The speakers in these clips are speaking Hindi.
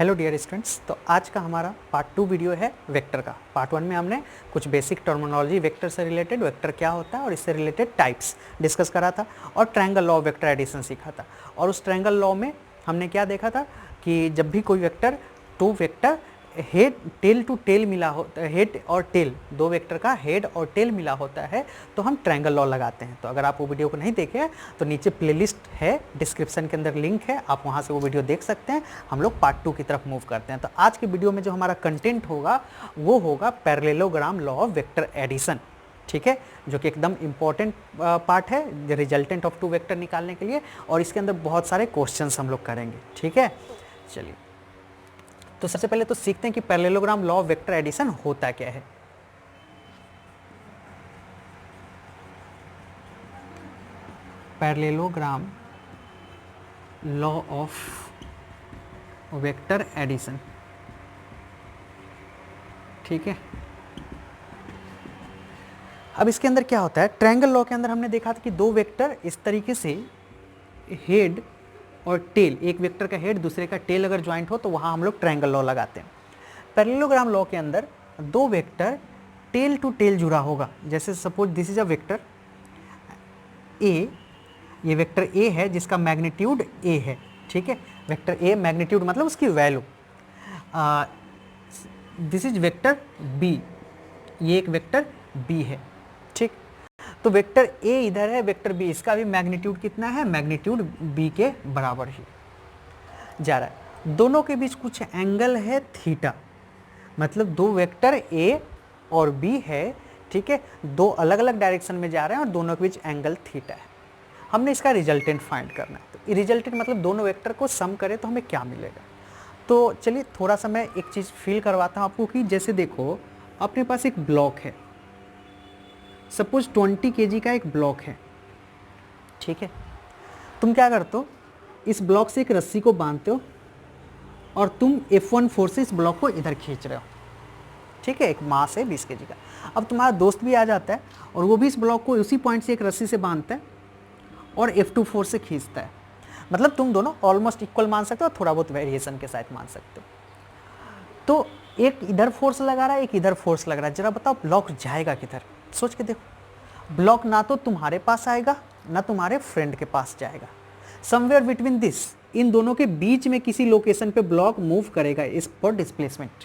हेलो डियर स्टूडेंट्स, तो आज का हमारा पार्ट 2 वीडियो है वेक्टर का। पार्ट 1 में हमने कुछ बेसिक टर्मिनोलॉजी वेक्टर से रिलेटेड, वेक्टर क्या होता है और इससे रिलेटेड टाइप्स डिस्कस करा था और triangle law of vector addition सीखा था। और उस ट्रायंगल लॉ में हमने क्या देखा था कि जब भी कोई vector to vector head tail to tail मिला हो, हेड और टेल दो वेक्टर का हेड और टेल मिला होता है तो हम ट्रायंगल लॉ लगाते हैं। तो अगर आप वो वीडियो को नहीं देखे तो नीचे प्लेलिस्ट है, डिस्क्रिप्शन के अंदर लिंक है, आप वहाँ से वो वीडियो देख सकते हैं। हम लोग पार्ट 2 की तरफ मूव करते हैं। तो आज के वीडियो में जो हमारा कंटेंट होगा वो होगा parallelogram law of vector addition, ठीक है, जो कि एकदम इंपॉर्टेंट पार्ट है रिजल्टेंट ऑफ टू वेक्टर निकालने के लिए। और इसके अंदर बहुत सारे क्वेश्चंस हम लोग करेंगे, ठीक है। चलिए, तो सबसे पहले तो सीखते हैं कि parallelogram law of vector addition होता क्या है। Parallelogram law of vector addition, ठीक है। अब इसके अंदर क्या होता है, ट्रायंगल लॉ के अंदर हमने देखा था कि दो वेक्टर इस तरीके से हेड और टेल, एक वेक्टर का हेड दूसरे का टेल अगर ज्वाइंट हो तो वहाँ हम लोग ट्रायंगल लॉ लगाते हैं। पैरेललोग्राम लॉ के अंदर दो वेक्टर टेल टू टेल जुड़ा होगा। जैसे suppose this is a vector A, ये वेक्टर ए है जिसका मैग्नीट्यूड ए है, ठीक है। वेक्टर ए मैग्नीट्यूड मतलब उसकी वैल्यू। दिस इज वेक्टर बी, ये एक वेक्टर बी है, ठीक। तो वेक्टर ए इधर है, वेक्टर बी, इसका भी मैग्नीट्यूड कितना है, मैग्नीट्यूड बी के बराबर ही जा रहा है। दोनों के बीच कुछ एंगल है थीटा, मतलब दो वेक्टर ए और बी है, ठीक है, दो अलग अलग डायरेक्शन में जा रहे हैं और दोनों के बीच एंगल थीटा है। हमने इसका रिजल्टेंट फाइंड करना है। तो रिजल्टेंट मतलब दोनों वेक्टर को सम करें तो हमें क्या मिलेगा। तो चलिए थोड़ा सा मैं एक चीज़ फील करवाता हूँ आपको कि जैसे देखो अपने पास एक ब्लॉक है, सपोज 20 kg का एक ब्लॉक है, ठीक है। तुम क्या करते हो, इस ब्लॉक से एक रस्सी को बांधते हो और तुम F1 फोर्स से इस ब्लॉक को इधर खींच रहे हो, ठीक है। एक मास है 20 kg का। अब तुम्हारा दोस्त भी आ जाता है और वो भी इस ब्लॉक को उसी पॉइंट से एक रस्सी से बांधता है और F2 फोर्स से खींचता है। मतलब तुम दोनों ऑलमोस्ट इक्वल मान सकते हो, थोड़ा बहुत वेरिएशन के साथ मान सकते हो। तो एक इधर फोर्स लगा रहा है, एक इधर फोर्स लग रहा है। जरा बताओ ब्लॉक जाएगा किधर, सोच के देखो। ब्लॉक ना तो तुम्हारे पास आएगा ना तुम्हारे फ्रेंड के पास जाएगा, समवेयर बिटवीन दिस, इन दोनों के बीच में किसी लोकेशन पे ब्लॉक मूव करेगा इस पर डिस्प्लेसमेंट,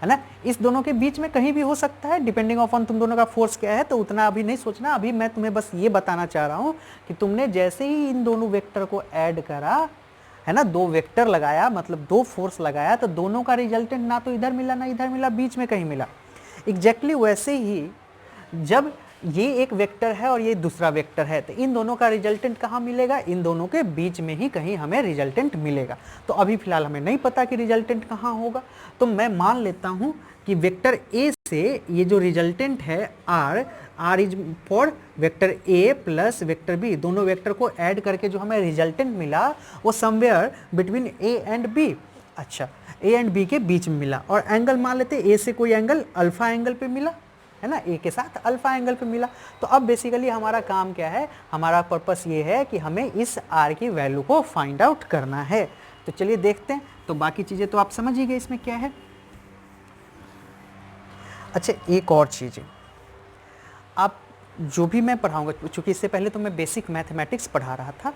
है ना। इस दोनों के बीच में कहीं भी हो सकता है, डिपेंडिंग ऑन तुम दोनों का फोर्स क्या है। तो उतना अभी नहीं सोचना, अभी मैं तुम्हें बस ये बताना चाह रहा हूँ कि तुमने जैसे ही इन दोनों वेक्टर को ऐड करा, है ना, दो वेक्टर लगाया मतलब दो फोर्स लगाया, तो दोनों का रिजल्टेंट ना तो इधर मिला ना इधर मिला, बीच में कहीं मिला। एग्जैक्टली वैसे ही जब ये एक वेक्टर है और ये दूसरा वेक्टर है तो इन दोनों का रिजल्टेंट कहाँ मिलेगा, इन दोनों के बीच में ही कहीं हमें रिजल्टेंट मिलेगा। तो अभी फिलहाल हमें नहीं पता कि रिजल्टेंट कहाँ होगा, तो मैं मान लेता हूँ कि वेक्टर ए से ये जो रिजल्टेंट है R is for vector A plus vector B, दोनों वेक्टर को ऐड करके जो हमें रिजल्टेंट मिला वो somewhere between A and B, अच्छा ए एंड बी के बीच में मिला। और एंगल मान लेते ए से कोई एंगल अल्फा एंगल पे मिला, है ना, ए के साथ अल्फा एंगल पे मिला। तो अब बेसिकली हमारा काम क्या है, हमारा पर्पस ये है कि हमें इस आर की वैल्यू को फाइंड आउट करना है। तो चलिए देखते हैं। तो बाकी चीज़ें तो आप समझ ही गए इसमें क्या है। अच्छा, एक और चीज़, आप जो भी मैं पढ़ाऊंगा, चूँकि इससे पहले तो मैं बेसिक मैथमेटिक्स पढ़ा रहा था,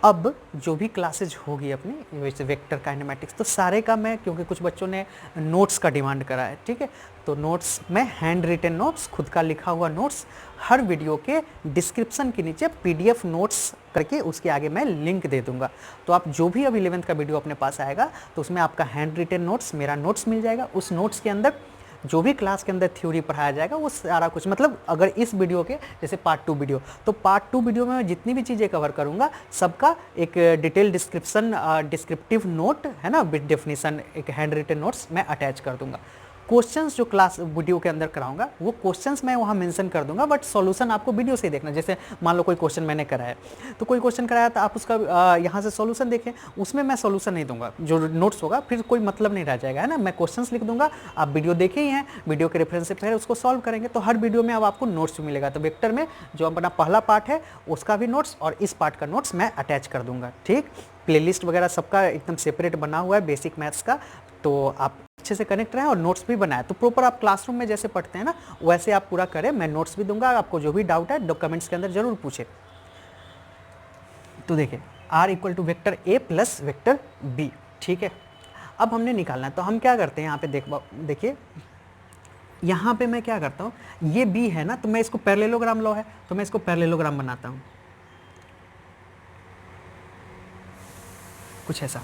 अब जो भी क्लासेज होगी अपनी वैसे वेक्टर काइनेमेटिक्स, तो सारे का मैं, क्योंकि कुछ बच्चों ने नोट्स का डिमांड करा है, ठीक है, तो नोट्स में हैंड रिटन नोट्स, खुद का लिखा हुआ नोट्स, हर वीडियो के डिस्क्रिप्शन के नीचे PDF नोट्स करके उसके आगे मैं लिंक दे दूंगा। तो आप जो भी अब 11th का वीडियो अपने पास आएगा तो उसमें आपका हैंड रिटन नोट्स, मेरा नोट्स मिल जाएगा। उस नोट्स के अंदर जो भी क्लास के अंदर थ्योरी पढ़ाया जाएगा वो सारा कुछ, मतलब अगर इस वीडियो के जैसे पार्ट 2 वीडियो, तो पार्ट 2 वीडियो में मैं जितनी भी चीज़ें कवर करूँगा सबका एक डिटेल डिस्क्रिप्शन, डिस्क्रिप्टिव नोट, है ना, विद डेफिनेशन, एक हैंड रिटन नोट्स मैं अटैच कर दूंगा। क्वेश्चंस जो क्लास वीडियो के अंदर कराऊंगा वो क्वेश्चंस मैं वहाँ मेंशन कर दूंगा, बट सॉल्यूशन आपको वीडियो से ही देखना। जैसे मान लो कोई क्वेश्चन मैंने कराया, तो कोई क्वेश्चन कराया तो आप उसका यहाँ से सॉल्यूशन देखें, उसमें मैं सॉल्यूशन नहीं दूंगा, जो नोट्स होगा फिर कोई मतलब नहीं रह जाएगा, है ना। मैं क्वेश्चंस लिख दूंगा, आप वीडियो देखे ही हैं, वीडियो के रेफरेंस से फिर उसको सॉल्व करेंगे। तो हर वीडियो में अब आपको नोट्स मिलेगा। तो वेक्टर में जो अपना पहला पार्ट है उसका भी नोट्स और इस पार्ट का नोट्स मैं अटैच कर दूंगा, ठीक। प्लेलिस्ट वगैरह सबका एकदम सेपरेट बना हुआ है बेसिक मैथ्स का, तो आप अच्छे से कनेक्ट रहें और नोट्स भी बनाए। तो प्रॉपर आप क्लासरूम में जैसे पढ़ते हैं ना वैसे आप पूरा करें। मैं नोट्स भी दूंगा, आपको जो भी डाउट है कमेंट्स के अंदर जरूर पूछे। तो देखिए r equal to vector A plus vector B, ठीक है। अब हमने निकालना है तो हम क्या करते हैं यहाँ पे देखिए यहाँ पे मैं क्या करता हूँ, ये b है ना, तो मैं इसको पैरेललोग्राम लॉ है तो मैं इसको पैरेललोग्राम बनाता हूँ कुछ ऐसा।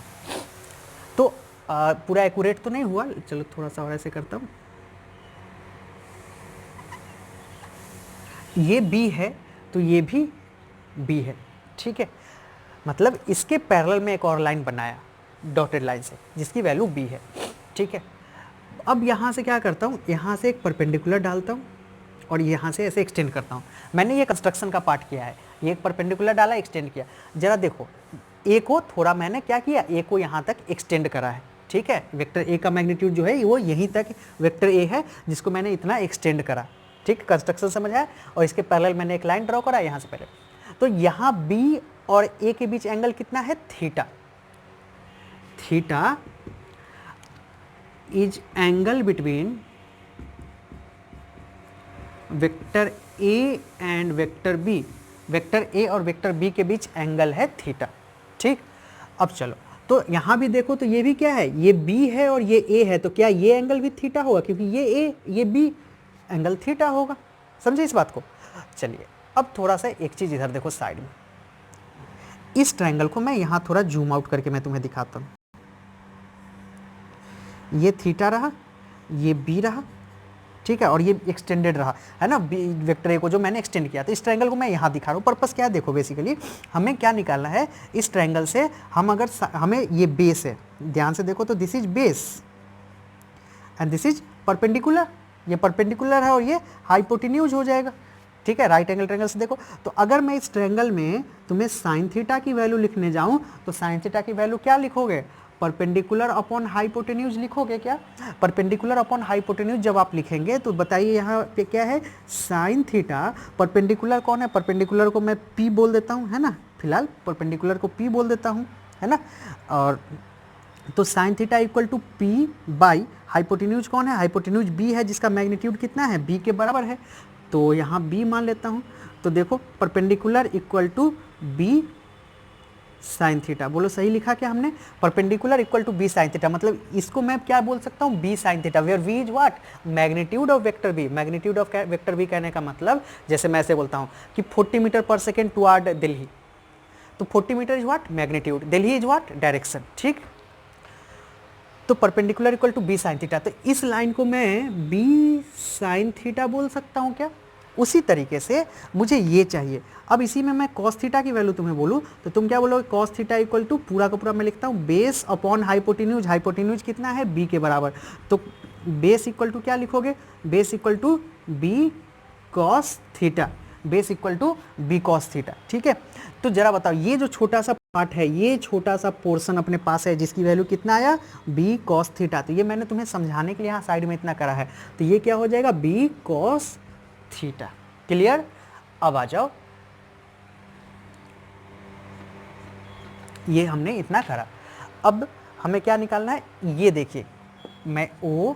तो पूरा एक्यूरेट तो नहीं हुआ, चलो थोड़ा सा और ऐसे करता हूँ। ये b है तो ये भी b है, ठीक है। मतलब इसके पैरेलल में एक और लाइन बनाया डॉटेड लाइन से जिसकी वैल्यू b है, ठीक है। अब यहाँ से क्या करता हूँ, यहाँ से एक परपेंडिकुलर डालता हूँ और यहाँ से ऐसे एक्सटेंड करता हूँ। मैंने ये कंस्ट्रक्शन का पार्ट किया है, ये एक परपेंडिकुलर डाला, एक्सटेंड किया। जरा देखो ए को थोड़ा मैंने क्या किया, ए को यहाँ तक एक्सटेंड करा है, ठीक है। वेक्टर ए का मैग्नीट्यूड जो है वो यहीं तक वेक्टर ए है जिसको मैंने इतना एक्सटेंड करा, ठीक। कंस्ट्रक्शन समझ आया। और इसके पैरेलल मैंने एक लाइन ड्रॉ करा यहाँ से पहले। तो यहाँ बी और ए के बीच एंगल कितना है, theta. Theta is angle between vector A and vector B. Vector A और वेक्टर बी के बीच एंगल है थीटा, ठीक। अब चलो तो यहाँ भी देखो तो ये भी क्या है, ये बी है और ये ए है, तो क्या ये एंगल भी थीटा होगा, क्योंकि ये ए ये बी, एंगल थीटा होगा। समझे इस बात को। चलिए अब थोड़ा सा एक चीज़ इधर देखो साइड में, इस ट्रायंगल को मैं यहाँ थोड़ा जूम आउट करके मैं तुम्हें दिखाता हूँ। ये थीटा रहा, ये बी रहा, ठीक है, और ये एक्सटेंडेड रहा है ना बी वेक्टर ए को जो मैंने एक्सटेंड किया। तो इस ट्रायंगल को मैं यहाँ दिखा रहा हूँ। पर्पस क्या है देखो, बेसिकली हमें क्या निकालना है इस ट्रायंगल से। हम अगर हमें ये बेस है, ध्यान से देखो तो this is base and this is perpendicular. ये परपेंडिकुलर है और ये हाइपोटेन्यूज हो जाएगा, ठीक है। राइट एंगल ट्रायंगल से देखो तो अगर मैं इस ट्रायंगल में तुम्हें साइन थीटा की वैल्यू लिखने जाऊं तो साइन थीटा की वैल्यू क्या लिखोगे, परपेंडिकुलर अपॉन हाइपोटेन्यूज लिखोगे क्या। परपेंडिकुलर अपॉन हाइपोटेन्यूज जब आप लिखेंगे तो बताइए यहाँ पे क्या है, साइन थीटा। परपेंडिकुलर कौन है, परपेंडिकुलर को मैं पी बोल देता हूँ, है ना, फिलहाल परपेंडिकुलर को पी बोल देता हूँ, है ना। और तो sine theta equal to P by hypotenuse कौन है, हाइपोटेन्यूज बी है जिसका मैग्नीट्यूड कितना है, बी के बराबर है। तो यहाँ बी मान लेता हूँ। तो देखो perpendicular equal to B sine theta, बोलो सही लिखा क्या हमने, perpendicular equal to B sine theta. मतलब इसको मैं क्या बोल सकता हूँ, B sine theta, where V is what, magnitude of vector B. Magnitude of vector B कहने का मतलब जैसे मैं ऐसे बोलता हूँ कि 40 मीटर पर सेकेंड टुवर्ड दिल्ली, तो 40 metre is what, magnitude, Delhi is what, direction, ठीक। तो perpendicular equal to B sine theta, तो इस लाइन को मैं बी साइन थीटा बोल सकता हूँ क्या। उसी तरीके से मुझे ये चाहिए। अब इसी में मैं कॉस थीटा की वैल्यू तुम्हें बोलूँ तो तुम क्या बोलोगे, कॉस थीटा इक्वल टू पूरा का पूरा मैं लिखता हूँ बेस अपॉन हाइपोटेन्यूज। हाइपोटेन्यूज कितना है, बी के बराबर। तो बेस इक्वल टू क्या लिखोगे, base equal to B cos theta, base equal to B cos theta, ठीक है। तो जरा बताओ ये जो छोटा सा पार्ट है, ये छोटा सा पोर्शन अपने पास है जिसकी वैल्यू कितना आया, बी कॉस थीटा। तो ये मैंने तुम्हें समझाने के लिए यहाँ साइड में इतना करा है। तो ये क्या हो जाएगा, बी कॉस थीटा। क्लियर। अब आ जाओ, ये हमने इतना करा। अब हमें क्या निकालना है, ये देखिए मैं ओ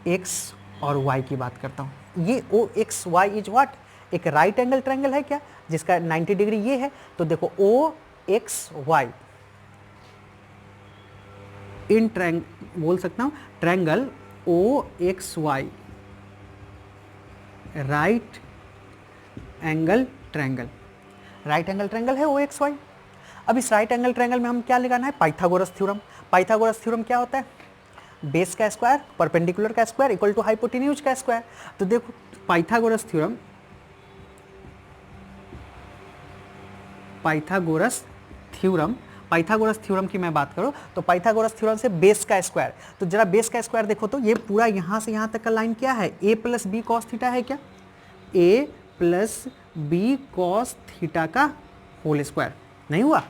एक्स और वाई की बात करता हूँ। ये ओ एक्स वाई इज व्हाट, एक राइट एंगल ट्रायंगल है क्या जिसका 90 डिग्री ये है। तो देखो ओ एक्स वाई इन बोल सकता हूँ triangle O X Y, right angle triangle. Right angle triangle है ओ एक्स वाई। अब इस राइट एंगल ट्रायंगल में हम क्या लगाना है, पाइथागोरस थ्योरम। पाइथागोरस थ्योरम क्या होता है, बेस का स्क्वायर परपेंडिकुलर का स्क्वायर इक्वल टू हाइपोटेन्यूज का स्क्वायर। तो देखो Pythagoras theorem, Pythagoras theorem, Pythagoras theorem की मैं बात करूं तो पाइथागोरस थ्योरम से बेस का स्क्वायर। तो जरा बेस का स्क्वायर देखो तो ये पूरा यहाँ से यहाँ तक का लाइन क्या है, A plus B cos theta है क्या, ए प्लस बी कॉस थीटा का होल स्क्वायर। नहीं हुआ,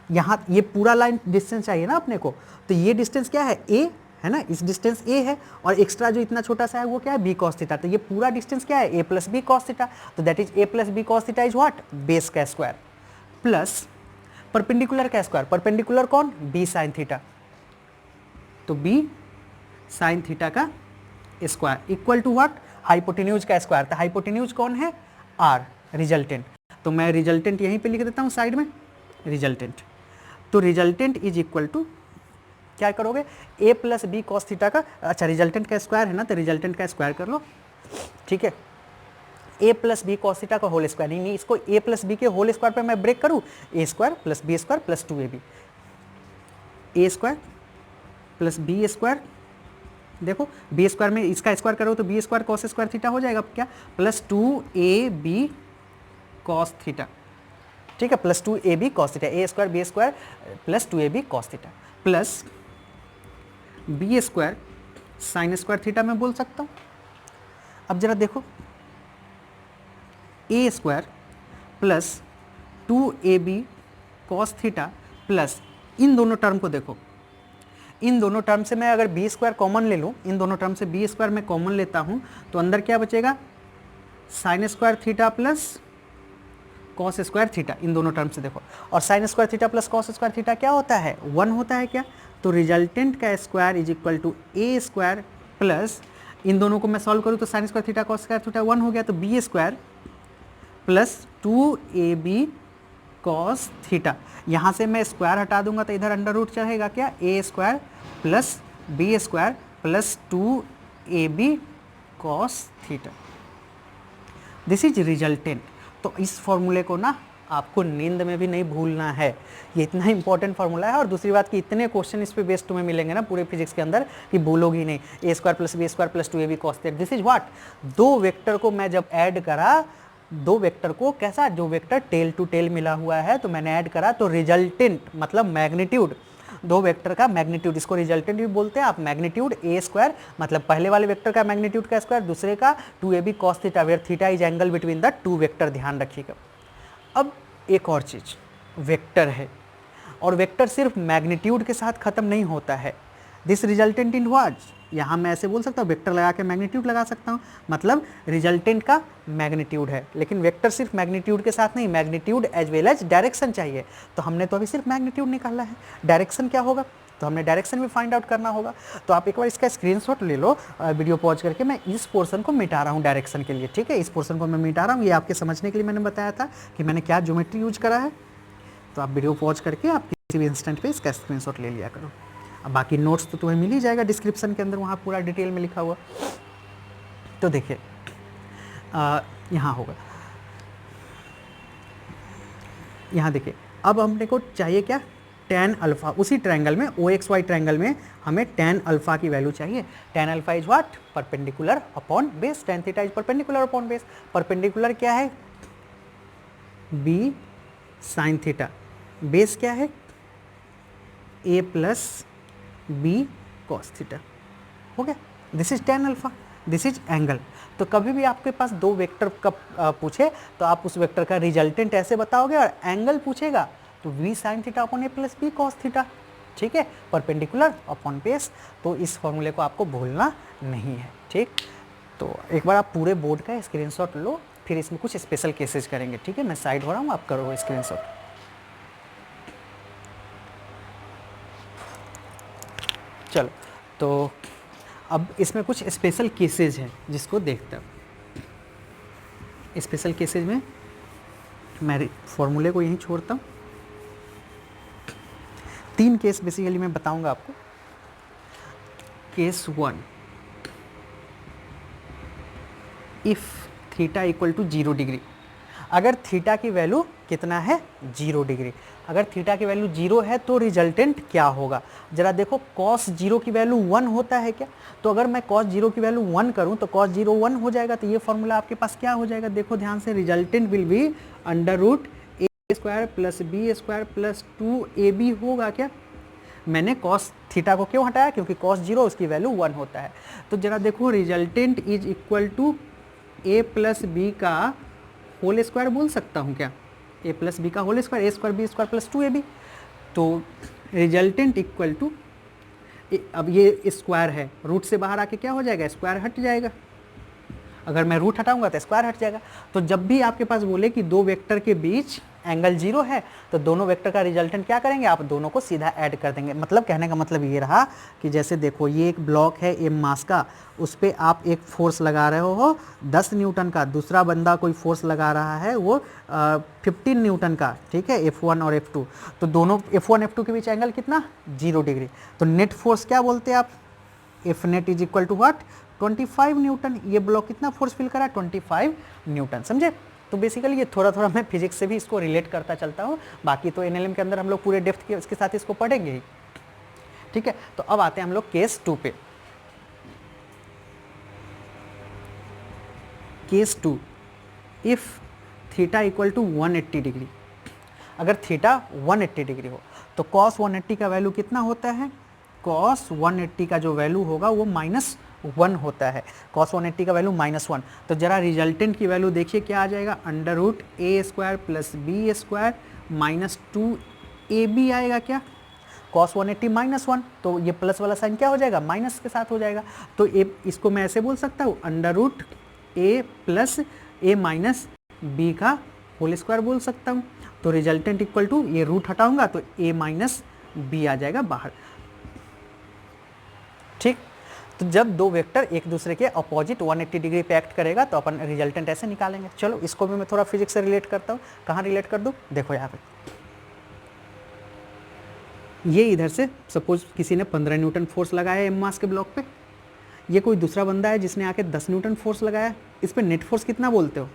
यहाँ ये पूरा लाइन डिस्टेंस चाहिए ना अपने को। तो ये डिस्टेंस क्या है, ए है ना, इस डिस्टेंस ए है और एक्स्ट्रा जो इतना छोटा सा है वो क्या है, बी कॉस थीटा। तो ये पूरा डिस्टेंस क्या है, A plus B cos theta. तो that is A plus B cos theta is what, base का स्क्वायर प्लस परपेंडिकुलर का स्क्वायर, परपेंडिकुलर कौन, बी साइन थीटा, तो बी साइन थीटा का square equal to what, hypotenuse का स्क्वायर, तो हाइपोटेन्यूज कौन है, आर, रिजल्टेंट। तो मैं रिजल्टेंट यहीं पे लिख देता हूँ साइड में, रिजल्टेंट। तो रिजल्टेंट इज इक्वल टू क्या करोगे, ए प्लस बी कॉस थीटा का, अच्छा रिजल्टेंट का स्क्वायर है ना, तो रिजल्टेंट का स्क्वायर कर लो, ठीक है। A plus B cos theta का होल स्क्वायर, नहीं इसको ए प्लस बी के होल स्क्वायर पे मैं ब्रेक करूँ, A square plus B square plus 2ab, A square plus B square, देखो बी स्क्वायर में इसका स्क्वायर करो तो B square cos square theta हो जाएगा क्या, प्लस 2ab कॉस थीटा, ठीक है, plus 2ab cos theta, A square B square plus 2ab cos theta, plus B square sine square theta मैं बोल सकता हूँ। अब जरा देखो, A square plus 2ab cos theta plus, इन दोनों टर्म को देखो, इन दोनों टर्म से मैं अगर बी स्क्वायर कॉमन ले लूँ, इन दोनों टर्म से बी स्क्वायर मैं कॉमन लेता हूँ, तो अंदर क्या बचेगा, sine square theta plus cos square theta, इन दोनों टर्म से देखो, और sine square theta plus cos square theta क्या होता है, 1 होता है क्या, तो रिजल्टेंट का square is equal to A square plus, इन दोनों को मैं सॉल्व करूँ तो sine square theta cos square theta 1 हो गया, तो B square plus 2ab cos theta, यहाँ से मैं स्क्वायर हटा दूंगा तो इधर अंडर रूट चढ़ेगा क्या, A square plus B square plus 2ab cos theta, this is resultant. तो इस फॉर्मूले को ना आपको नींद में भी नहीं भूलना है, ये इतना इंपॉर्टेंट फार्मूला है, और दूसरी बात कि इतने क्वेश्चन इस पे बेस्ड तुम्हें मिलेंगे ना पूरे फिजिक्स के अंदर कि भूलोगी नहीं, A square plus B square plus 2ab cos theta, this is what, दो वेक्टर को मैं जब ऐड करा, दो वेक्टर को कैसा, जो वेक्टर टेल टू टेल मिला हुआ है तो मैंने ऐड करा, तो रिजल्टेंट मतलब मैग्नीट्यूड, दो वेक्टर का मैग्नीट्यूड, इसको रिजल्टेंट भी बोलते हैं आप, मैग्नीट्यूड ए स्क्वायर मतलब पहले वाले वेक्टर का मैग्नीट्यूड का स्क्वायर, दूसरे का 2ab cos theta, where theta is angle between the two vector, ध्यान रखिएगा। अब एक और चीज, वेक्टर है, और वेक्टर सिर्फ मैग्नीट्यूड के साथ खत्म नहीं होता है, दिस रिजल्टेंट इन व्हाट, यहाँ मैं ऐसे बोल सकता हूँ, वेक्टर लगा के मैग्नीट्यूड लगा सकता हूँ, मतलब रिजल्टेंट का मैग्नीट्यूड है, लेकिन वेक्टर सिर्फ मैग्नीट्यूड के साथ नहीं, magnitude as well as direction चाहिए, तो हमने तो अभी सिर्फ मैग्नीट्यूड निकाला है, डायरेक्शन क्या होगा, तो हमने डायरेक्शन भी फाइंड आउट करना होगा। तो आप एक बार इसका स्क्रीनशॉट ले लो, वीडियो पॉज करके, मैं इस पोर्शन को मिटा रहा हूँ डायरेक्शन के लिए, ठीक है, इस पोर्शन को मैं मिटा रहा हूँ, ये आपके समझने के लिए मैंने बताया था कि मैंने क्या ज्योमेट्री यूज करा है, तो आप वीडियो पॉज करके आप किसी भी इंस्टेंट पे इसका स्क्रीनशॉट ले लिया करो। अब बाकी नोट्स तो तुम्हें मिल ही जाएगा डिस्क्रिप्शन के अंदर, वहाँ पूरा डिटेल में लिखा हुआ। तो देखिए यहाँ होगा, यहाँ देखिए, अब हमने को चाहिए क्या, tan अल्फा, उसी ट्रायंगल में OXY ट्रायंगल में हमें tan अल्फा की वैल्यू चाहिए, tan alpha is what, perpendicular upon base, tan theta is perpendicular upon base, perpendicular क्या है, b साइन थीटा, बेस क्या है, a plus B cos theta, हो गया, this is tan alpha, this is angle. तो कभी भी आपके पास दो वेक्टर का पूछे तो आप उस वेक्टर का रिजल्टेंट ऐसे बताओगे, और एंगल पूछेगा तो v sine theta upon a plus B cos theta, ठीक है, परपेंडिकुलर अपॉन बेस। तो इस फॉर्मूले को आपको भूलना नहीं है, ठीक। तो एक बार आप पूरे बोर्ड का स्क्रीनशॉट लो, फिर इसमें कुछ स्पेशल केसेस करेंगे, ठीक है, मैं साइड हो रहा हूँ, आप करो स्क्रीनशॉट। चलो, तो अब इसमें कुछ स्पेशल केसेज हैं जिसको देखते हैं। स्पेशल केसेज में मैं फॉर्मूले को यहीं छोड़ता हूँ, 3 केस बेसिकली मैं बताऊंगा आपको। Case 1, if theta equal to 0 degree, अगर थीटा की वैल्यू कितना है, 0 डिग्री, अगर थीटा की वैल्यू 0 है तो रिजल्टेंट क्या होगा, जरा देखो, cos 0 की वैल्यू 1 होता है क्या, तो अगर मैं cos 0 की वैल्यू 1 करूं तो cos 0 1 हो जाएगा, तो ये फॉर्मूला आपके पास क्या हो जाएगा, देखो ध्यान से, resultant will be under root A square plus B square plus 2ab होगा क्या, मैंने cos थीटा को क्यों हटाया, क्योंकि cos 0 उसकी वैल्यू 1 होता है। तो जरा देखो, resultant is equal to a plus B का होल स्क्वायर बोल सकता हूँ क्या, a प्लस बी का whole square, a square B square plus 2ab, तो रिजल्टेंट इक्वल टू, अब ये स्क्वायर है, रूट से बाहर आके क्या हो जाएगा, स्क्वायर हट जाएगा, अगर मैं रूट हटाऊंगा तो स्क्वायर हट जाएगा। तो जब भी आपके पास बोले कि दो वेक्टर के बीच एंगल 0 है, तो दोनों वेक्टर का रिजल्टेंट क्या करेंगे, आप दोनों को सीधा ऐड कर देंगे। मतलब कहने का मतलब ये रहा कि जैसे देखो ये एक ब्लॉक है एम मास का, उस पर आप एक फोर्स लगा रहे हो 10 न्यूटन का, दूसरा बंदा कोई फोर्स लगा रहा है वो 15 न्यूटन का, ठीक है, F1 और F2, तो दोनों F1 F2 के बीच एंगल कितना 0 डिग्री। तो नेट फोर्स क्या बोलते हैं आप, F net is equal to what 25 newton. ये ब्लॉक कितना फोर्स फील करा 25 न्यूटन, समझे। तो बेसिकली ये थोड़ा थोड़ा मैं फिजिक्स से भी इसको रिलेट करता चलता हूँ, बाकी तो एनएलएम के अंदर हम लोग पूरे डेप्थ के इसके साथ इसको पढ़ेंगे ही, ठीक है। तो अब आते हैं हम लोग केस 2 पे। Case 2, if theta equal to 180 degree, अगर थीटा 180 डिग्री हो तो कॉस 180 का वैल्यू कितना होता है, कॉस 180 का जो वैल्यू होगा वो -1 होता है, कॉस 180 का वैल्यू -1। तो जरा रिजल्टेंट की वैल्यू देखिए क्या आ जाएगा, √a² plus b² minus 2ab आएगा क्या, कॉस 180 -1, तो ये प्लस वाला साइन क्या हो जाएगा, माइनस के साथ हो जाएगा। तो इसको मैं ऐसे बोल सकता हूँ √a plus a minus b का होल स्क्वायर बोल सकता हूँ। तो रिजल्टेंट इक्वल टू, ये रूट हटाऊंगा तो a माइनस b आ जाएगा बाहर, ठीक। तो जब दो वेक्टर एक दूसरे के अपोजिट 180 डिग्री पे एक्ट करेगा तो अपन रिजल्टेंट ऐसे निकालेंगे। चलो इसको भी मैं थोड़ा फिजिक्स से रिलेट करता हूँ। कहाँ रिलेट कर दूँ, देखो यहाँ पे ये इधर से सपोज किसी ने 15 न्यूटन फोर्स लगाया एम मास के ब्लॉक पे, ये कोई दूसरा बंदा है जिसने आके 10 न्यूटन फोर्स लगाया, इस पे नेट फोर्स कितना बोलते हो,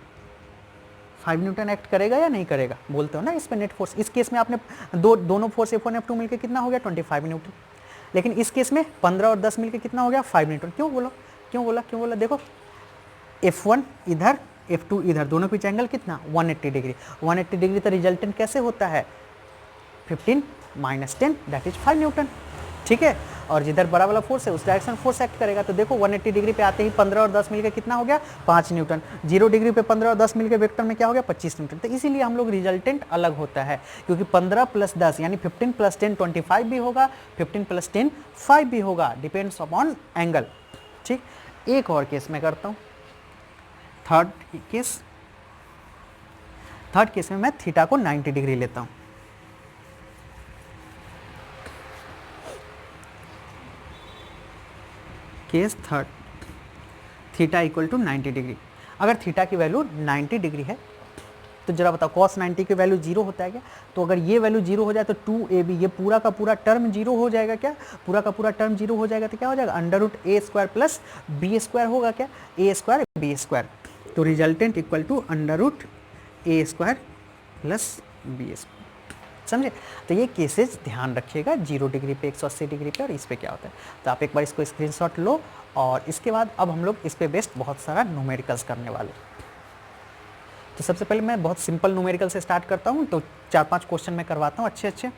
5 न्यूटन एक्ट करेगा या नहीं करेगा, बोलते हो ना इस पे नेट फोर्स। इस केस में आपने दोनों फोर्स F1 F2 मिलकर कितना हो गया 25 न्यूटन, लेकिन इस केस में 15 और 10 मिलकर कितना हो गया 5 न्यूटन। क्यों बोला, देखो F1 इधर F2 इधर, दोनों के बीच एंगल कितना 180 डिग्री, 180 डिग्री तो रिजल्टेंट कैसे होता है 15 - 10 दैट इज 5 न्यूटन, ठीक है। और जिधर बड़ा वाला फोर्स है उस डायरेक्शन फोर्स एक्ट करेगा। तो देखो 180 डिग्री पे आते ही 15 और 10 मिलकर कितना हो गया 5 न्यूटन, 0 डिग्री पे 15 और 10 मिलकर वेक्टर में क्या हो गया 25 न्यूटन। तो इसीलिए हम लोग रिजल्टेंट अलग होता है, क्योंकि 15 + 10 यानी 15 + 10 25 भी होगा, 15 + 10 5 भी होगा, डिपेंड्स अपॉन एंगल, ठीक। एक और केस मैं करता हूँ, थर्ड केस में मैं थीटा को 90 डिग्री लेता हूँ। Case third, theta equal to 90 degree. अगर थीटा की वैल्यू 90 डिग्री है तो जरा बताओ कॉस 90 की वैल्यू 0 होता है क्या, तो अगर ये वैल्यू 0 हो जाए तो 2ab, ये पूरा का पूरा टर्म 0 हो जाएगा क्या, पूरा का पूरा टर्म 0 हो जाएगा तो क्या हो जाएगा √a² प्लस b² होगा क्या, a² b²। तो resultant equal to √a² plus b², समझे। तो ये केसेस ध्यान रखिएगा 0 डिग्री पे 180 डिग्री पे और इस पे क्या होता है। तो आप एक बार इसको स्क्रीनशॉट लो और इसके बाद अब हम लोग इस पे बेस्ड बहुत सारा न्यूमेरिकल्स करने वाले। तो सबसे पहले मैं बहुत सिंपल न्यूमेरिकल से स्टार्ट करता हूँ, तो 4-5 क्वेश्चन मैं करवाता हूँ अच्छे।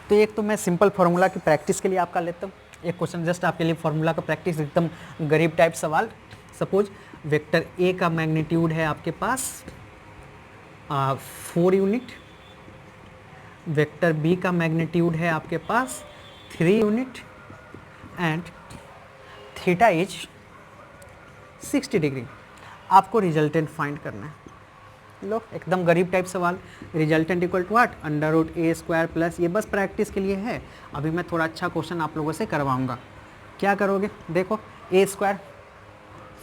तो एक तो मैं सिंपल फार्मूला की प्रैक्टिस के लिए आपका लेता हूँ, एक क्वेश्चन जस्ट आपके लिए फार्मूला का प्रैक्टिस, एकदम गरीब टाइप सवाल। सपोज वेक्टर ए का मैग्नीट्यूड है आपके पास 4 यूनिट, वेक्टर बी का मैग्नीट्यूड है आपके पास 3 unit and theta is 60 degree. आपको रिजल्टेंट फाइंड करना है। लो एकदम गरीब टाइप सवाल, resultant equal to what √a² plus, ये बस प्रैक्टिस के लिए है। अभी मैं थोड़ा अच्छा क्वेश्चन आप लोगों से करवाऊंगा। क्या करोगे, देखो a²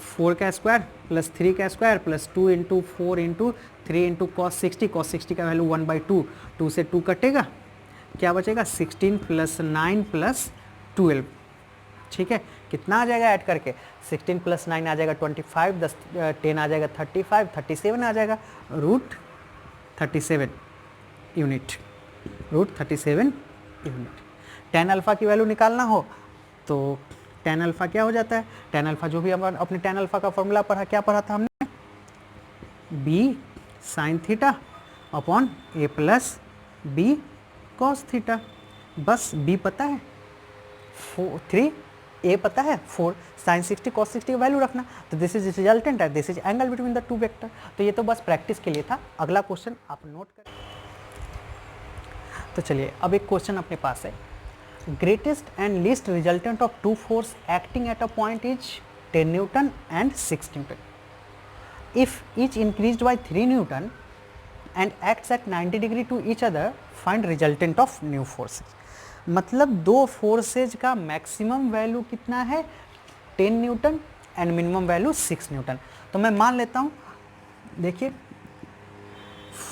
4 का स्क्वायर प्लस 3 का स्क्वायर प्लस 2 × 4 × 3 × cos 60 का वैल्यू 1/2, 2 से 2 कटेगा, क्या बचेगा 16 + 9 + 12, ठीक है। कितना आ जाएगा ऐड करके 16 + 9 आ जाएगा 25, 10 आ जाएगा 35, 37 आ जाएगा √37 यूनिट, √37 यूनिट। tan अल्फ़ा की वैल्यू निकालना हो तो tan अल्फ़ा क्या हो जाता है, tan अल्फ़ा जो भी हम अपने tan अल्फ़ा का फॉर्मूला पढ़ा, क्या पढ़ा था हमने, b sin theta upon a + b cos theta. बस b पता है 3, a पता है 4, sin 60 cos 60 की वैल्यू रखना। तो दिस इज रिजल्टेंट है, this is angle between the two vector. तो ये तो बस प्रैक्टिस के लिए था। अगला क्वेश्चन आप नोट करें। तो चलिए अब एक क्वेश्चन अपने पास है, greatest and least resultant of two force acting at a point is 10 newton and 6 newton. If each increased by 3 newton and acts at 90 degree to each other, find resultant of new forces. मतलब दो फोर्सेज का मैक्सिमम वैल्यू कितना है 10 newton and minimum value 6 newton. तो मैं मान लेता हूँ, देखिए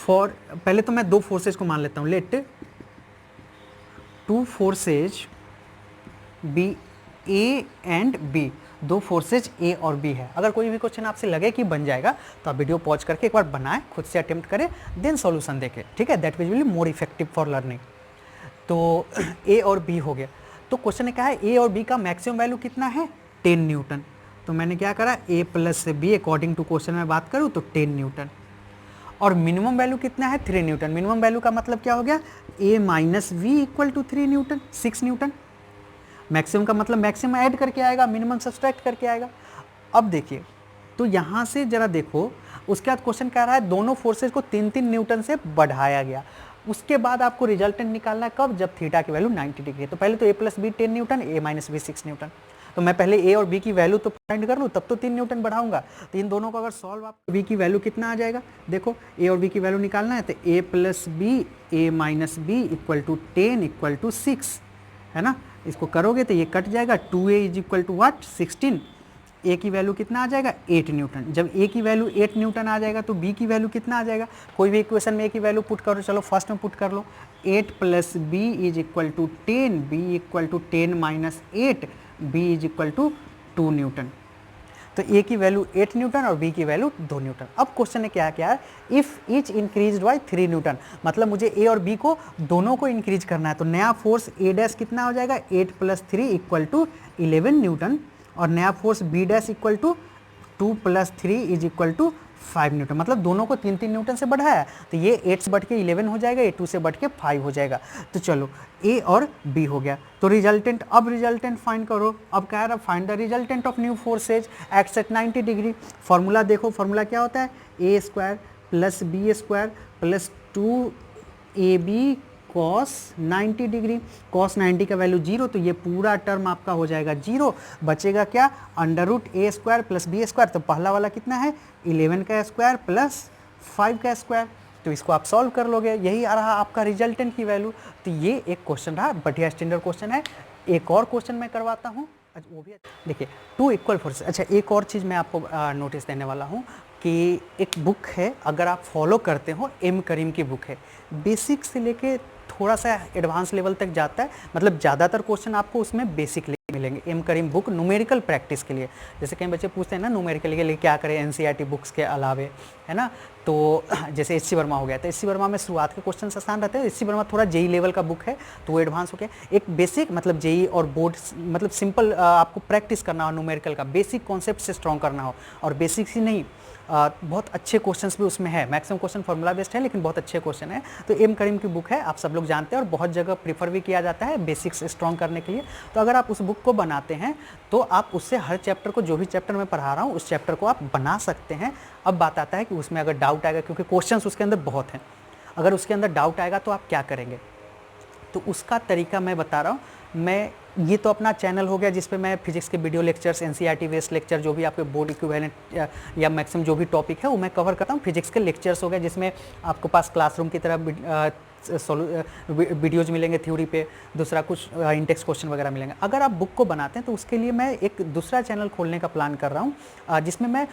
पहले तो मैं दो फोर्सेज को मान लेता हूँ, let two forces B A and B, दो फोर्सेज ए और बी है। अगर कोई भी क्वेश्चन आपसे लगे कि बन जाएगा तो आप वीडियो पॉज करके एक बार बनाएं, खुद से अटेम्प्ट करें, देन सॉल्यूशन देखें, ठीक है, that will be more effective for learning. तो ए और बी हो गया। तो क्वेश्चन ने कहा है ए और बी का मैक्सिमम वैल्यू कितना है 10 न्यूटन। तो मैंने क्या करा, ए प्लस से बी अकॉर्डिंग टू क्वेश्चन में बात करूँ तो 10 न्यूटन, और मिनिमम वैल्यू कितना है 3 न्यूटन। मिनिमम वैल्यू का मतलब क्या हो गया, A minus V equal to 3 newton, 6 newton. Maximum का मतलब मैक्सिमम ऐड करके आएगा, मिनिमम सब्सट्रैक्ट करके आएगा। अब देखिए, तो यहाँ से जरा देखो, उसके बाद क्वेश्चन कह रहा है दोनों फोर्सेज को 3-3 न्यूटन से बढ़ाया गया। उसके बाद आपको रिजल्टेंट निकालना है कब, जब थीटा की वैल्यू 90 डिग्री है। तो पहले तो A plus B 10 Newton, A minus B 6 newton. तो मैं पहले ए और बी की वैल्यू तो फाइंड कर लूँ, तब तो 3 न्यूटन बढ़ाऊंगा। तो इन दोनों को अगर सॉल्व, आप बी की वैल्यू कितना आ जाएगा, देखो ए और बी की वैल्यू निकालना है तो A plus B A minus B equal to 10 equal to 6 है ना। इसको करोगे तो ये कट जाएगा, 2a इज इक्वल टू वाट 16। ए की वैल्यू कितना आ जाएगा 8 न्यूटन। जब ए की वैल्यू 8 न्यूटन आ जाएगा तो बी की वैल्यू कितना आ जाएगा, कोई भी इक्वेशन में ए की वैल्यू पुट करो, चलो फर्स्ट में पुट कर लो, 8 plus B is equal to 10, B equal to 10 minus 8, B is equal to 2 newton. तो ए की वैल्यू 8 न्यूटन और बी की वैल्यू 2 न्यूटन। अब क्वेश्चन ने क्या है, if each increased by 3 newton, मतलब मुझे ए और बी को दोनों को इंक्रीज करना है। तो नया फोर्स ए डैश कितना हो जाएगा, 8 प्लस 3 इक्वल टू 11 न्यूटन, और नया force B dash equal to 2 plus 3 is equal to 5 newton. मतलब दोनों को 3-3 न्यूटन से बढ़ाया, तो ये 8 से बढ़ के 11 हो जाएगा, ये 2 से बढ़ के 5 हो जाएगा। तो चलो ए और बी हो गया। तो रिजल्टेंट, अब रिजल्टेंट फाइंड करो। अब क्या है, find the resultant of new forces act at 90 degree. Formula देखो, फॉर्मूला क्या होता है, A square plus B square plus 2ab cos 90 degree. Cos 90 का वैल्यू 0, तो ये पूरा टर्म आपका हो जाएगा 0। बचेगा क्या, under root A square plus B square. तो पहला वाला कितना है 11 का स्क्वायर प्लस 5 का स्क्वायर। तो इसको आप सॉल्व कर लोगे, यही आ रहा आपका रिजल्टेंट की वैल्यू। तो ये एक क्वेश्चन रहा, बढ़िया स्टैंडर्ड क्वेश्चन है। एक और क्वेश्चन मैं करवाता हूँ, वो भी देखिए, टू इक्वल फोर्सेस। अच्छा, एक और चीज़ मैं आपको नोटिस देने वाला हूँ कि एक बुक है, अगर आप फॉलो करते हो, एम करीम की बुक है, बेसिक से लेके थोड़ा सा एडवांस लेवल तक जाता है। मतलब ज़्यादातर क्वेश्चन आपको उसमें बेसिक मिलेंगे। एम करीम बुक न्यूमेरिकल प्रैक्टिस के लिए, जैसे कई बच्चे पूछते हैं ना न्यूमेरिकल के लिए क्या करें एनसीईआरटी बुक्स के अलावे, है ना। तो जैसे एचसी वर्मा हो गया, तो एचसी वर्मा में शुरुआत के क्वेश्चन आसान रहते हैं। एचसी वर्मा थोड़ा जेई लेवल का बुक है, तो वो एडवांस हो गया। एक बेसिक मतलब जेई और बोर्ड, मतलब सिंपल आपको प्रैक्टिस करना हो, न्यूमेरिकल का बेसिक कॉन्सेप्ट से स्ट्रॉन्ग करना हो, और बेसिक ही नहीं, बहुत अच्छे क्वेश्चंस भी उसमें है। मैक्सिमम क्वेश्चन फॉर्मूला बेस्ड है, लेकिन बहुत अच्छे क्वेश्चन है। तो एम करीम की बुक है, आप सब लोग जानते हैं, और बहुत जगह प्रीफर भी किया जाता है बेसिक्स स्ट्रॉन्ग करने के लिए। तो अगर आप उस बुक को बनाते हैं तो आप उससे हर चैप्टर को, जो भी चैप्टर मैं पढ़ा रहा हूँ उस चैप्टर को आप बना सकते हैं। अब बात आता है कि उसमें अगर डाउट आएगा, क्योंकि क्वेश्चंस उसके अंदर बहुत हैं, अगर उसके अंदर डाउट आएगा तो आप क्या करेंगे, तो उसका तरीका मैं बता रहा हूँ। मैं ये तो अपना चैनल हो गया जिस पे मैं फिजिक्स के video lectures, NCERT based lecture, जो भी आपके बोर्ड इक्विवेलेंट या मैक्सिमम जो भी टॉपिक है वो मैं कवर करता हूँ। फिजिक्स के लेक्चर्स हो गए जिसमें आपके पास क्लासरूम की तरह वीडियोज मिलेंगे थ्योरी पे, दूसरा कुछ इंटेक्स क्वेश्चन वगैरह मिलेंगे। अगर आप बुक को बनाते हैं तो उसके लिए मैं एक दूसरा चैनल खोलने का प्लान कर रहा हूँ, जिसमें मैं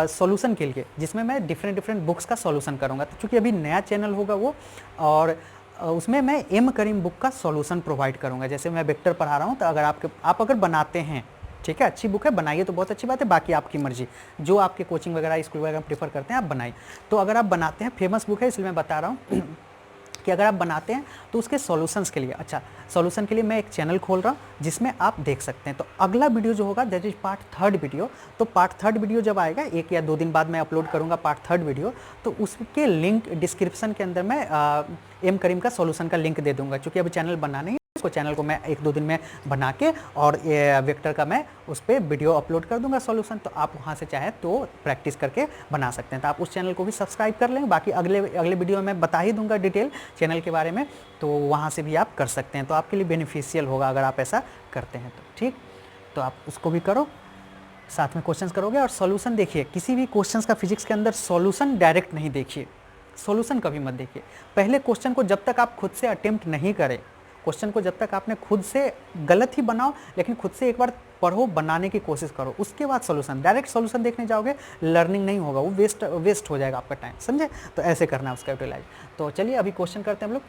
सॉल्यूशन के लिए, जिसमें मैं डिफरेंट बुक्स का सॉल्यूशन करूँगा। तो चूँकि अभी नया चैनल होगा वो, और उसमें मैं एम करीम बुक का सॉल्यूशन प्रोवाइड करूंगा। जैसे मैं वेक्टर पढ़ा रहा हूं, तो अगर आप अगर बनाते हैं, ठीक है, अच्छी बुक है, बनाइए तो बहुत अच्छी बात है, बाकी आपकी मर्जी, जो आपके कोचिंग वगैरह स्कूल वगैरह प्रीफर करते हैं आप बनाइए। तो अगर आप बनाते हैं, फेमस बुक है इसलिए मैं बता रहा हूँ कि अगर आप बनाते हैं तो उसके सॉल्यूशंस के लिए, अच्छा सॉल्यूशन के लिए मैं एक चैनल खोल रहा हूँ जिसमें आप देख सकते हैं। तो अगला वीडियो जो होगा दैट इज पार्ट 3 वीडियो। तो पार्ट 3 वीडियो जब आएगा, 1 या 2 दिन बाद मैं अपलोड करूँगा पार्ट 3 वीडियो, तो उसके लिंक डिस्क्रिप्शन के अंदर मैं एम करीम का सॉल्यूशन का लिंक दे दूँगा। चूँकि अभी चैनल बना नहीं इसको चैनल को मैं 1-2 दिन में बना के और वेक्टर का मैं उस पर वीडियो अपलोड कर दूंगा सॉल्यूशन, तो आप वहाँ से चाहे तो प्रैक्टिस करके बना सकते हैं। तो आप उस चैनल को भी सब्सक्राइब कर लें, बाकी अगले वीडियो में मैं बता ही दूंगा डिटेल चैनल के बारे में, तो वहाँ से भी आप कर सकते हैं। तो आपके लिए बेनिफिशियल होगा अगर आप ऐसा करते हैं तो। ठीक, तो आप उसको भी करो, साथ में क्वेश्चंस करोगे और सॉल्यूशन देखिए। किसी भी क्वेश्चंस का फिजिक्स के अंदर सॉल्यूशन डायरेक्ट नहीं देखिए, सॉल्यूशन कभी मत देखिए। पहले क्वेश्चन को जब तक आप खुद से अटेम्प्ट नहीं करें, क्वेश्चन को जब तक आपने खुद से गलत ही बनाओ, लेकिन खुद से एक बार पढ़ो, बनाने की कोशिश करो, उसके बाद सॉल्यूशन। डायरेक्ट सॉल्यूशन देखने जाओगे, लर्निंग नहीं होगा, वो वेस्ट हो जाएगा आपका टाइम, समझे? तो ऐसे करना है उसका यूटिलाइज। तो चलिए अभी क्वेश्चन करते हैं हम लोग।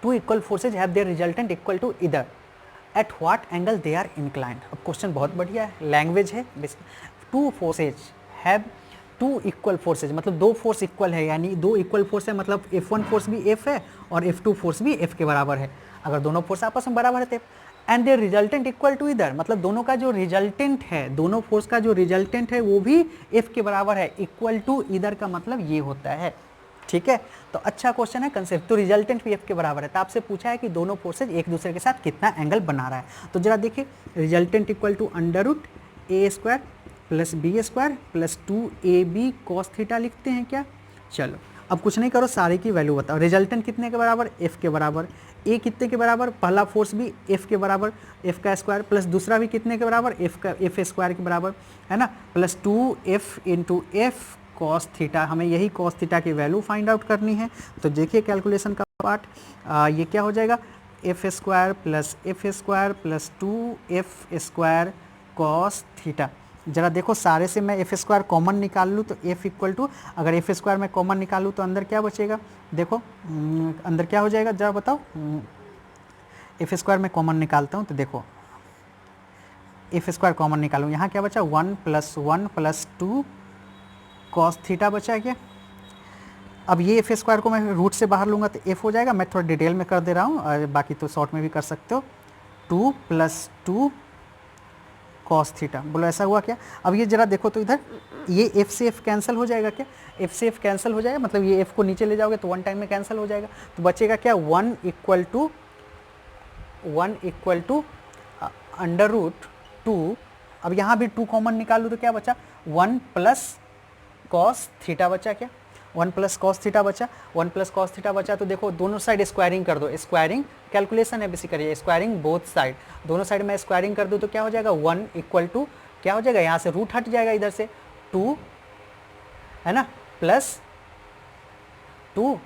Two equal forces have their resultant equal to इधर, at what angle they are inclined. अब क्वेश्चन बहुत बढ़िया है, लैंग्वेज है। Two forces have two equal forces, मतलब दो फोर्स इक्वल है, यानी दो इक्वल फोर्स है, मतलब F1 फोर्स भी F है और F2 फोर्स भी F के बराबर है। अगर दोनों फोर्स आपस में बराबर है तो and their resultant equal to इधर, मतलब दोनों का जो रिजल्टेंट है, दोनों फोर्स का जो रिजल्टेंट है वो भी F के बराबर है। इक्वल टू इधर का मतलब ये होता है। ठीक है, तो अच्छा क्वेश्चन है कंसेप्ट। तो रिजल्टेंट भी F के बराबर है, तो आपसे पूछा है कि दोनों फोर्सेज एक दूसरे के साथ कितना एंगल बना रहा है। तो जरा देखिए, resultant equal to under root A square plus B square plus 2ab cos theta लिखते हैं क्या? चलो अब कुछ नहीं करो, सारे की वैल्यू बताओ। रिजल्टेंट कितने के बराबर? F के बराबर। ए कितने के बराबर? पहला फोर्स भी F के बराबर, F का स्क्वायर, प्लस दूसरा भी कितने के बराबर? F स्क्वायर के बराबर, है ना, plus 2F into F cos theta. हमें यही कॉस थीटा की वैल्यू फाइंड आउट करनी है। तो देखिए कैलकुलेशन का पार्ट, ये क्या हो जाएगा? F square plus 2F square cos theta. जरा देखो, सारे से मैं F स्क्वायर कॉमन निकाल लूँ तो F इक्वल टू, अगर F स्क्वायर में कॉमन निकालूँ तो अंदर क्या बचेगा? देखो अंदर क्या हो जाएगा, जरा बताओ। F स्क्वायर में कॉमन निकालता हूँ तो देखो, F स्क्वायर कॉमन निकालूँ, यहाँ क्या बचा? 1 प्लस 2 कॉस थीटा बचा क्या? अब ये F स्क्वायर को मैं रूट से बाहर लूँगा तो F हो जाएगा। मैं थोड़ा डिटेल में कर दे रहा हूँ, बाकी तो शॉर्ट में भी कर सकते हो। 2 प्लस 2 कॉस थीटा, बोलो ऐसा हुआ क्या? अब ये जरा देखो तो इधर, ये F से F कैंसिल हो जाएगा क्या? F से F कैंसिल हो जाएगा, मतलब ये F को नीचे ले जाओगे तो 1 टाइम में कैंसिल हो जाएगा। तो बचेगा क्या? 1 इक्वल टू अंडर रूट 2। अब यहाँ भी 2 कॉमन निकाल लूँ तो क्या बचा? 1 प्लस कॉस थीटा बचा क्या? 1 प्लस कॉस थीटा बचा। 1 प्लस कॉस थीटा बचा तो देखो दोनों साइड स्क्वायरिंग कर दो। स्क्वायरिंग कैलकुलेशन है बेसिकली, स्क्वायरिंग बोथ साइड, दोनों साइड में स्क्वायरिंग कर दो तो क्या हो जाएगा? 1 इक्वल टू क्या हो जाएगा? यहाँ से रूट हट जाएगा इधर से, 2 है ना, plus 2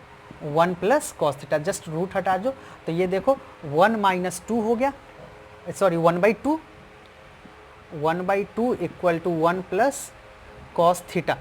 1 plus cos theta, just root हटा दो तो ये देखो 1 माइनस 2 हो गया, sorry 1/2 equal to 1 plus cos theta.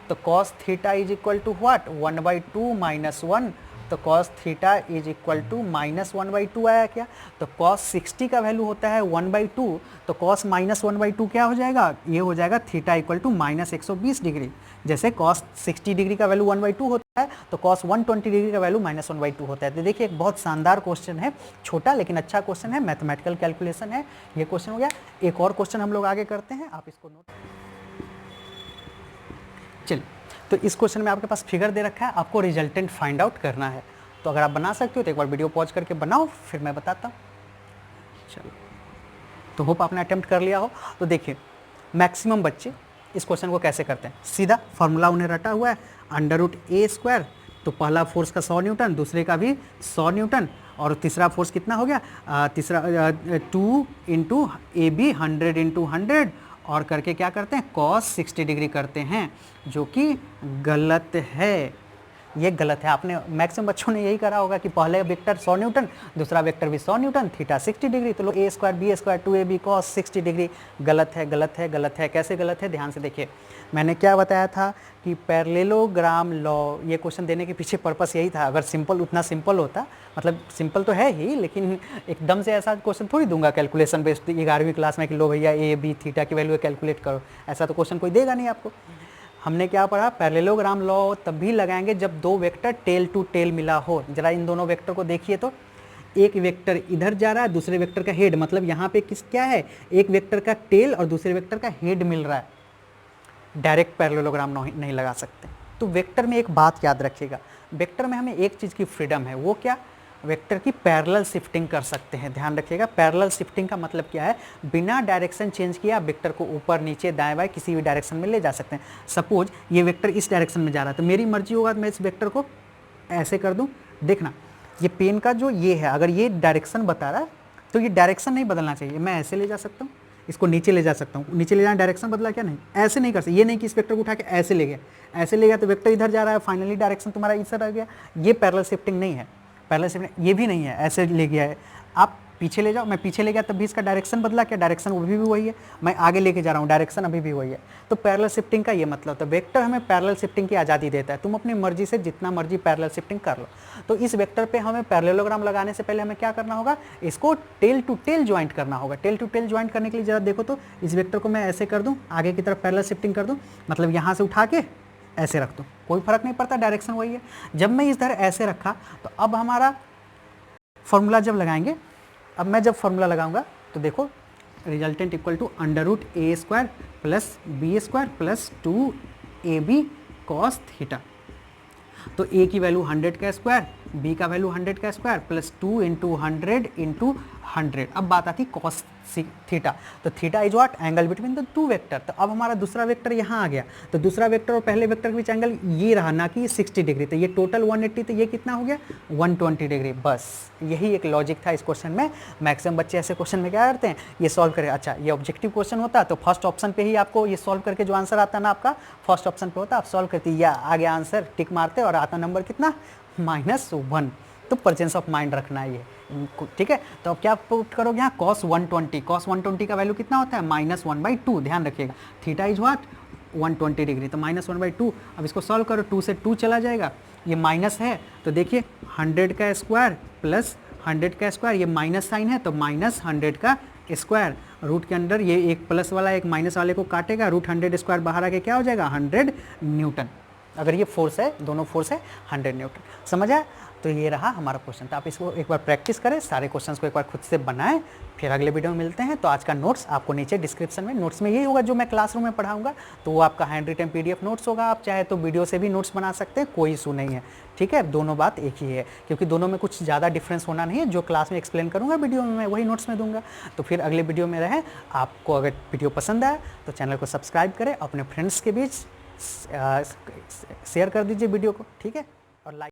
तो cos theta is equal to what? 1/2 minus 1, तो cos theta is equal to minus 1/2 आया क्या? तो कॉस 60 का वैल्यू होता है 1/2, तो कॉस माइनस 1/2 क्या हो जाएगा? ये हो जाएगा theta equal to minus 120 degree. जैसे कॉस 60 डिग्री का वैल्यू 1/2 होता है तो कॉस 120 डिग्री का वैल्यू माइनस 1/2 होता है। तो देखिए एक बहुत शानदार क्वेश्चन है, छोटा लेकिन अच्छा क्वेश्चन है, मैथमेटिकल कैलकुलेशन है। ये क्वेश्चन हो गया। एक और क्वेश्चन हम लोग आगे करते हैं, आप इसको नोट। चलिए, तो इस क्वेश्चन में आपके पास फिगर दे रखा है, आपको रिजल्टेंट फाइंड आउट करना है। तो अगर आप बना सकते हो तो एक बार वीडियो पॉज करके बनाओ, फिर मैं बताता हूँ। चलो, तो होप आपने अटेम्प्ट कर लिया हो। तो देखिए मैक्सिमम बच्चे इस क्वेश्चन को कैसे करते हैं, सीधा फॉर्मूला उन्हें रटा हुआ है, अंडर रूट ए स्क्वायर, तो पहला फोर्स का 100 न्यूटन, दूसरे का भी 100 न्यूटन, और तीसरा फोर्स कितना हो गया? तीसरा 2 इंटू ए बी 100 इंटू 100, और करके क्या करते हैं? कॉस 60 डिग्री करते हैं, जो कि गलत है। ये गलत है। आपने मैक्सिमम बच्चों ने यही करा होगा कि पहले वेक्टर 100 न्यूटन, दूसरा वेक्टर भी 100 न्यूटन, थीटा 60 डिग्री, तो लो A square B square 2ab cos 60 degree. गलत है, गलत है, गलत है। कैसे गलत है? ध्यान से देखिए, मैंने क्या बताया था कि पैरेललोग्राम लॉ, ये क्वेश्चन देने के पीछे पर्पस यही था। अगर सिंपल, उतना सिंपल होता, मतलब सिंपल तो है ही, लेकिन एकदम से ऐसा क्वेश्चन थोड़ी दूंगा कैलकुलेशन बेस्ड 11वीं क्लास में कि लो भैया ए बी थीटा की वैल्यू कैलकुलेट करो, ऐसा तो क्वेश्चन कोई देगा नहीं आपको। हमने क्या पढ़ा? पैरेललोग्राम लॉ तब भी लगाएंगे जब दो वेक्टर टेल टू टेल मिला हो। जरा इन दोनों वेक्टर को देखिए, तो एक वेक्टर इधर जा रहा है, दूसरे वेक्टर का हेड, मतलब यहाँ पे क्या है? एक वेक्टर का टेल और दूसरे वेक्टर का हेड मिल रहा है। डायरेक्ट पैरेललोग्राम नहीं लगा सकते। तो वेक्टर में एक बात याद रखिएगा, वेक्टर में हमें एक चीज़ की फ्रीडम है, वो क्या? वेक्टर की पैरेलल शिफ्टिंग कर सकते हैं। ध्यान रखिएगा, पैरेलल शिफ्टिंग का मतलब क्या है, बिना डायरेक्शन चेंज किए आप वेक्टर को ऊपर नीचे दाएं बाएं किसी भी डायरेक्शन में ले जा सकते हैं। सपोज ये वेक्टर इस डायरेक्शन में जा रहा है तो मेरी मर्जी होगा तो मैं इस वेक्टर को ऐसे कर दूं। देखना ये पेन का जो ये है, अगर ये डायरेक्शन बता रहा है तो ये डायरेक्शन नहीं बदलना चाहिए, मैं ऐसे ले जा सकता हूँ, इसको नीचे ले जा सकता हूँ। नीचे ले जाना डायरेक्शन बदला क्या, नहीं, ऐसे नहीं कर सकते। ये नहीं कि इस वेक्टर को उठा के ऐसे ले गया, ऐसे ले गया तो वेक्टर इधर जा रहा है, फाइनली डायरेक्शन तुम्हारा इधर आ गया। ये पैरेलल शिफ्टिंग नहीं है, पैरेलल शिफ्टिंग ये भी नहीं है, ऐसे ले गया है। आप पीछे ले जाओ, मैं पीछे ले गया तब भी इसका डायरेक्शन बदला क्या, डायरेक्शन वो भी वही है। मैं आगे लेके जा रहा हूँ, डायरेक्शन अभी भी वही है। तो पैरेलल शिफ्टिंग का ये मतलब, तो वेक्टर हमें पैरेलल शिफ्टिंग की आज़ादी देता है, तुम अपनी मर्जी से जितना मर्जी पैरेलल शिफ्टिंग कर लो। तो इस वेक्टर पे हमें पैरेललोग्राम लगाने से पहले हमें क्या करना होगा, इसको टेल टू टेल ज्वाइंट करना होगा। टेल टू टेल ज्वाइंट करने के लिए जरा देखो तो, इस वेक्टर को मैं ऐसे कर दूँ, आगे की तरफ पैरेलल शिफ्टिंग कर दूँ, मतलब यहाँ से उठा के ऐसे रख दूँ, कोई फर्क नहीं पड़ता, डायरेक्शन वही है। जब मैं इस तरह ऐसे रखा तो अब हमारा फॉर्मूला जब लगाएंगे, अब मैं जब फॉर्मूला लगाऊंगा तो देखो resultant equal to √a² plus b² plus 2ab cos theta. तो a की वैल्यू 100 का स्क्वायर, b का वैल्यू 100 का स्क्वायर प्लस 2 इंटू 100। अब बात आती cos थीटा, तो theta is what, angle between the two vector. तो अब हमारा दूसरा वेक्टर यहाँ आ गया, तो दूसरा वेक्टर और पहले वेक्टर के बीच एंगल ये रहा, ना कि 60 डिग्री। तो ये टोटल 180, तो ये कितना हो गया 120 डिग्री। बस यही एक लॉजिक था इस क्वेश्चन में। मैक्सिमम बच्चे ऐसे क्वेश्चन में क्या करते हैं, ये सॉल्व करें। अच्छा ये ऑब्जेक्टिव क्वेश्चन होता तो फर्स्ट ऑप्शन पे ही आपको ये सॉल्व करके जो आंसर आता ना आपका फर्स्ट ऑप्शन पे होता, आप सॉल्व करते, या आगे आंसर टिक मारते और आता नंबर कितना -1। तो प्रेजेंस ऑफ माइंड रखना है ये, ठीक है। तो अब क्या पुट करोगे यहाँ, cos 120 का वैल्यू कितना होता है -1/2। ध्यान रखिएगा, थीटा इज व्हाट 120 डिग्री, तो -1/2। अब इसको सॉल्व करो, 2 से 2 चला जाएगा, ये माइनस है तो देखिए 100 का स्क्वायर प्लस 100 का स्क्वायर, ये माइनस साइन है तो -100 का स्क्वायर। रूट के अंदर ये एक प्लस वाला एक माइनस वाले को काटेगा, √100² बाहर आके क्या हो जाएगा 100 न्यूटन। अगर ये फोर्स है, दोनों फोर्स है 100 न्यूटन, समझ आया। तो ये रहा हमारा क्वेश्चन। तो आप इसको एक बार प्रैक्टिस करें, सारे क्वेश्चंस को एक बार खुद से बनाएं, फिर अगले वीडियो में मिलते हैं। तो आज का नोट्स आपको नीचे डिस्क्रिप्शन में, नोट्स में यही होगा जो मैं क्लासरूम में पढ़ाऊंगा, तो वो आपका हैंड रिटन PDF नोट्स होगा। आप चाहे तो वीडियो से भी नोट्स बना सकते हैं, कोई इशू नहीं है, ठीक है। दोनों बात एक ही है, क्योंकि दोनों में कुछ ज़्यादा डिफरेंस होना नहीं है। जो क्लास में एक्सप्लेन करूँगा वीडियो में, मैं वही नोट्स में दूंगा। तो फिर अगले वीडियो में रहें। आपको अगर वीडियो पसंद आया तो चैनल को सब्सक्राइब करें, अपने फ्रेंड्स के बीच शेयर कर दीजिए वीडियो को, ठीक है, और लाइक